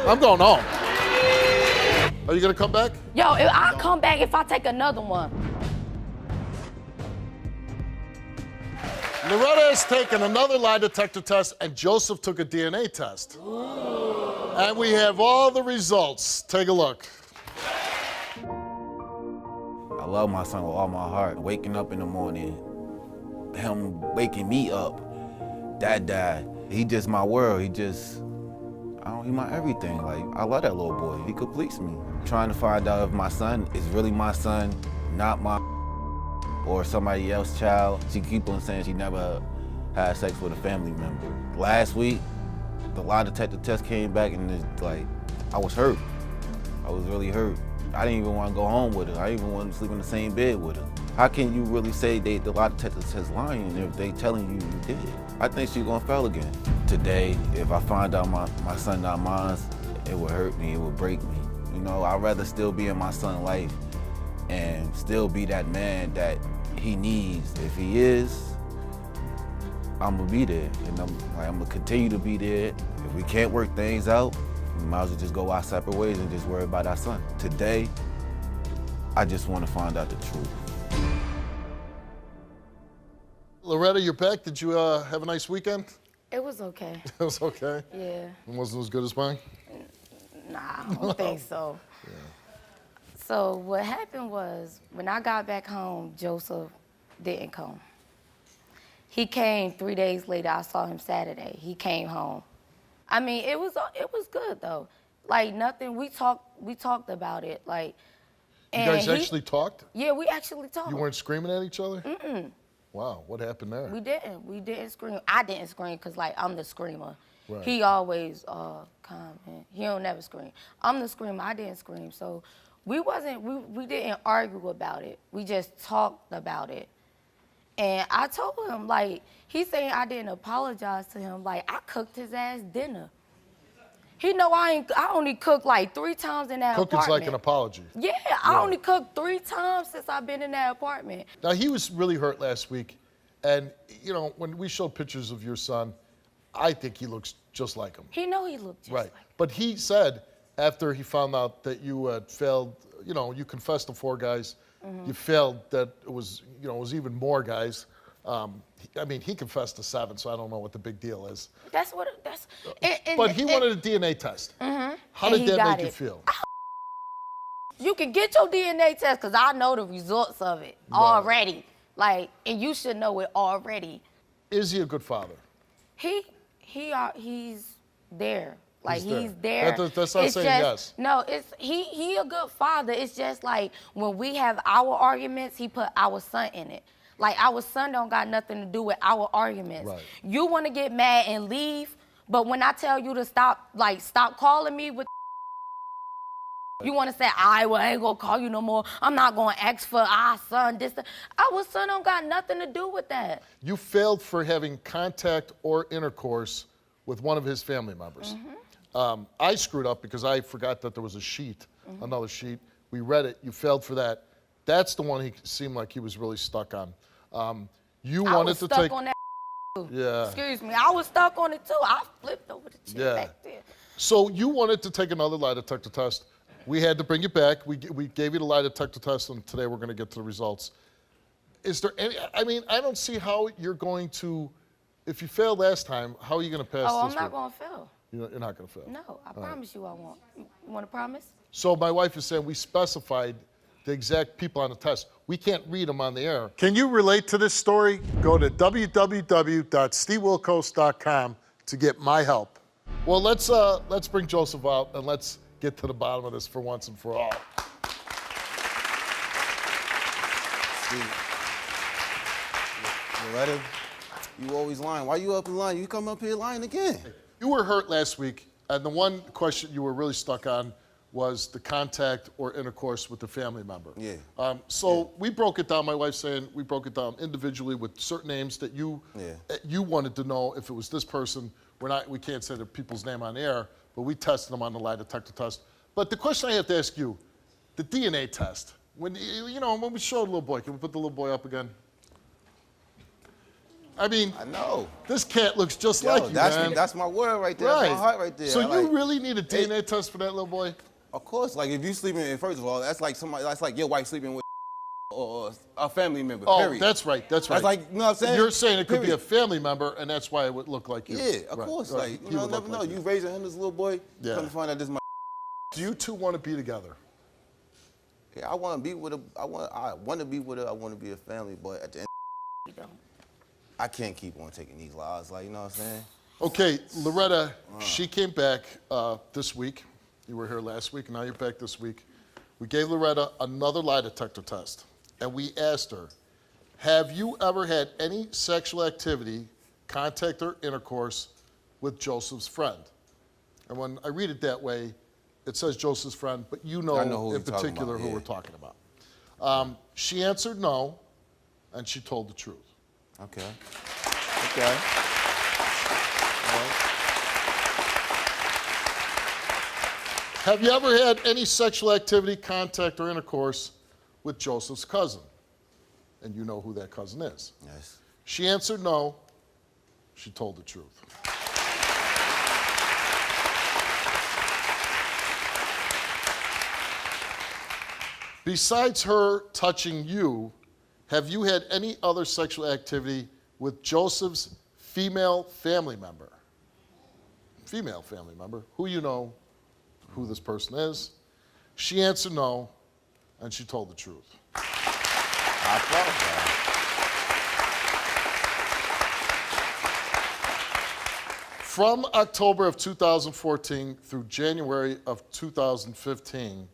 I'm going home. Are you gonna come back? Yo, I'll come back if I take another one. Loretta has taken another lie detector test, and Joseph took a DNA test. And we have all the results. Take a look. I love my son with all my heart. Waking up in the morning, him waking me up, dad, he just my world. He my everything. Like, I love that little boy. He completes me. Trying to find out if my son is really my son, not my or somebody else's child. She keep on saying she never had sex with a family member. Last week, the lie detector test came back and it's like, I was hurt. I was really hurt. I didn't even want to go home with her. I didn't even want to sleep in the same bed with her. How can you really say the lie detector test lying if they telling you did? I think she's gonna fail again. Today, if I find out my son not mine, it would hurt me, it would break me. You know, I'd rather still be in my son's life and still be that man that he needs. If he is, I'm gonna be there, and I'm gonna continue to be there. If we can't work things out, we might as well just go our separate ways and just worry about our son. Today, I just want to find out the truth. Loretta, you're back. Did you have a nice weekend? It was okay. It was okay? Yeah. It wasn't as good as mine? Nah, I don't think so. Yeah. So what happened was, when I got back home, Joseph didn't come. He came 3 days later. I saw him Saturday. He came home. I mean, it was good though. Like, nothing. We talked about it. Like, you guys actually talked? Yeah, we actually talked. You weren't screaming at each other? Mm-mm. Wow, what happened there? We didn't scream. I didn't scream because, like, I'm the screamer. Right. He always calm, and he don't never scream. I'm the screamer. I didn't scream. So we didn't argue about it. We just talked about it. And I told him, like, he's saying I didn't apologize to him. Like, I cooked his ass dinner. He know I only cooked like 3 times in that apartment. Cooking's like an apology. Yeah, I only cooked 3 times since I've been in that apartment. Now, he was really hurt last week. And, you know, when we showed pictures of your son, I think he looks just like him. He know he looked just like him. But he said, after he found out that you had failed, you know, you confessed to 4 guys, you failed that it was even more guys. I mean, he confessed to 7, so I don't know what the big deal is. But he wanted a DNA test. How did that make you feel? You can get your DNA test, because I know the results of it already. Like, and you should know it already. Is he a good father? He's there. Like, he's there. That's not saying yes. No, he a good father. It's just like, when we have our arguments, he put our son in it. Like, our son don't got nothing to do with our arguments. Right. You want to get mad and leave, but when I tell you to stop calling me with you want to say, I ain't going to call you no more. I'm not going to ask for our son. Our son don't got nothing to do with that. You failed for having contact or intercourse with one of his family members. I screwed up because I forgot that there was a sheet, another sheet. We read it. You failed for that. That's the one he seemed like he was really stuck on. You wanted to take. I was stuck on that. Yeah. Excuse me. I was stuck on it too. I flipped over the shit back there. So you wanted to take another lie detector test. We had to bring you back. We gave you the lie detector test, and today we're going to get to the results. Is there any? I mean, I don't see how you're going to. If you failed last time, how are you going to pass this? Oh, I'm not going to fail. You're not going to fail. No, I promise you I won't. You want to promise? So my wife is saying we specified the exact people on the test. We can't read them on the air. Can you relate to this story? Go to www.stevewilkos.com to get my help. Well, let's bring Joseph out and let's get to the bottom of this for once and for all. Loretta, you always lying. Why you up and lying? You come up here lying again. You were hurt last week, and the one question you were really stuck on was the contact or intercourse with the family member. Yeah. We broke it down, my wife's saying we broke it down individually with certain names that you wanted to know if it was this person. We can't say the people's name on air, but we tested them on the lie detector test. But the question I have to ask you, the DNA test, when we showed the little boy, can we put the little boy up again? I mean, I know. this cat looks just Yo, like you, man. That's my word right there. Right. That's my heart right there. So I you like, really need a DNA test for that little boy? Of course, like if you sleeping, first of all, that's like somebody, that's like your wife sleeping with or a family member. Oh, period. that's right. That's right. That's like, you know what I'm saying? You're saying it could be a Period. family member, and that's why it would look like you. Yeah, of Right, course. right. Like, He you know, would never look know. like You raising him, this little boy. Yeah. Come to find out this my. Do you two want to be together? Yeah, I want to be with her. I want to be with her. I want to be a family, but at the end, You don't. I can't keep on taking these lies. Like, you know what I'm saying? Okay, Loretta, she came back this week. You were here last week, now you're back this week. We gave Loretta another lie detector test, and we asked her, have you ever had any sexual activity, contact or intercourse with Joseph's friend? And when I read it that way, it says Joseph's friend, but you know, I know who in you're talking particular about, who yeah. we're talking about. She answered no, and she told the truth. Okay. Okay. Have you ever had any sexual activity, contact, or intercourse with Joseph's cousin? And you know who that cousin is. Yes. She answered no. She told the truth. Besides her touching you, have you had any other sexual activity with Joseph's female family member? Female family member, who you know who this person is. She answered no, and she told the truth. I apologize. From October of 2014 through January of 2015,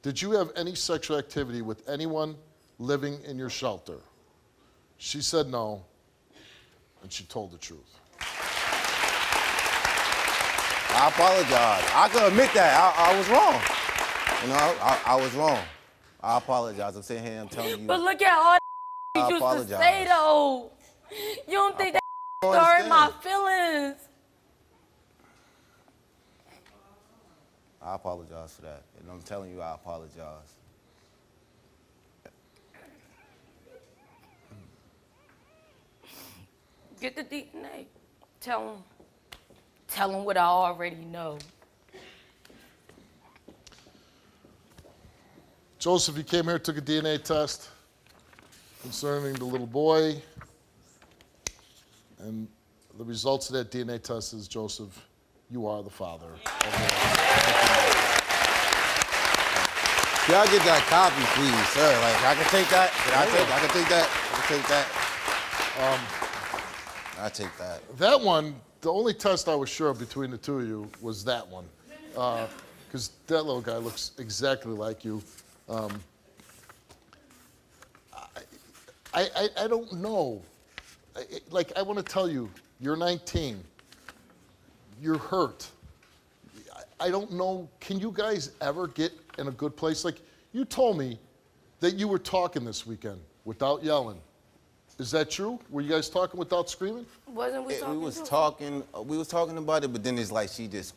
did you have any sexual activity with anyone living in your shelter? She said no, and she told the truth. I apologize. I can admit that. I was wrong. You know, I was wrong. I apologize. I'm sitting here, I'm telling you. But look at all I you used apologize. to say, though. You don't think that hurt understand. my feelings? I apologize for that. And I'm telling you, I apologize. Get the DNA. Tell them what I already know. Joseph, you came here, took a DNA test concerning the little boy, and the results of that DNA test is, Joseph, you are the father of Can I get that copy, please, sir? Like, I can take that? I can take that? I can take that? I take that. That one, the only test I was sure of between the two of you was that one. Because that little guy looks exactly like you. I don't know. I want to tell you, you're 19. You're hurt. I don't know, can you guys ever get in a good place? Like, you told me that you were talking this weekend without yelling. Is that true? Were you guys talking without screaming? Wasn't we talking? We was talking about it, but then it's like she just,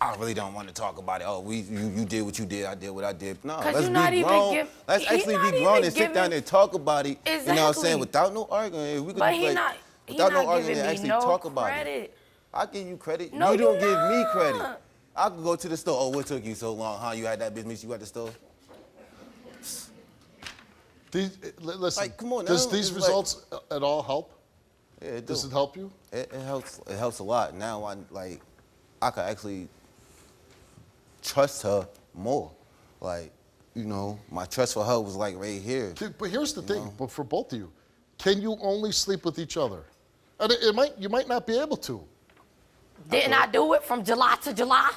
I really don't want to talk about it. Oh, you did what you did, I did what I did. No, let's you're not be even grown. give- Let's he's actually not be grown even and sit down giving- and talk about it. You know what I'm Exactly. saying? Without no arguing. If we could But just, he like, not without no arguing giving and me actually no talk about credit. it. I give you credit. No, you don't you're give me not. credit. I could go to the store. Oh, what took you so long? Huh? You had that business you at the store? Listen, Like, come on does now, these it's results at all help? Yeah, it Does do. it help you? It helps. It helps a lot. Now I could actually trust her more. Like, you know, my trust for her was like right here. But here's the thing, but for both of you, can you only sleep with each other? And you might not be able to. Didn't I do it from July to July?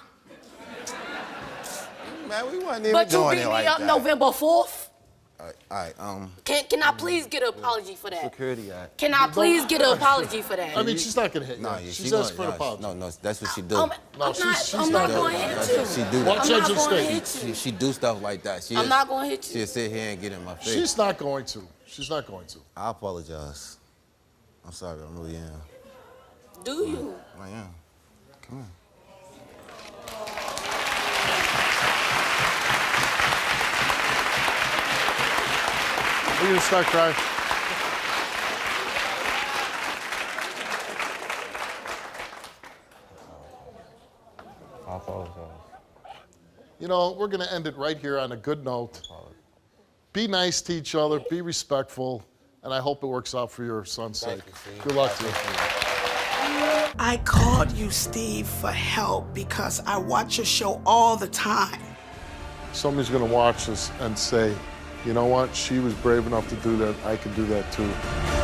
Man, we wasn't even But you doing beat it me like up that. November 4th. All right. Can I please get an apology for that? Security act. Can I please get an apology for that? I mean, she's not going to hit you. No, yeah, she's she asked for gonna- an apology. No, that's what she do. I'm she's not not going to doing hit That's you. what she do. Watch I'm that not just going to stay. hit you. She do stuff like that. I'm not going to hit you. She'll sit here and get in my face. She's not going to. She's not going to. I apologize. I'm sorry. I really am. Do you? I am. Come on. We're going to start crying. You know, we're going to end it right here on a good note. Be nice to each other, be respectful, and I hope it works out for your son's sake. Good luck to you. I called you, Steve, for help because I watch your show all the time. Somebody's going to watch this and say, you know what, she was brave enough to do that, I can do that too.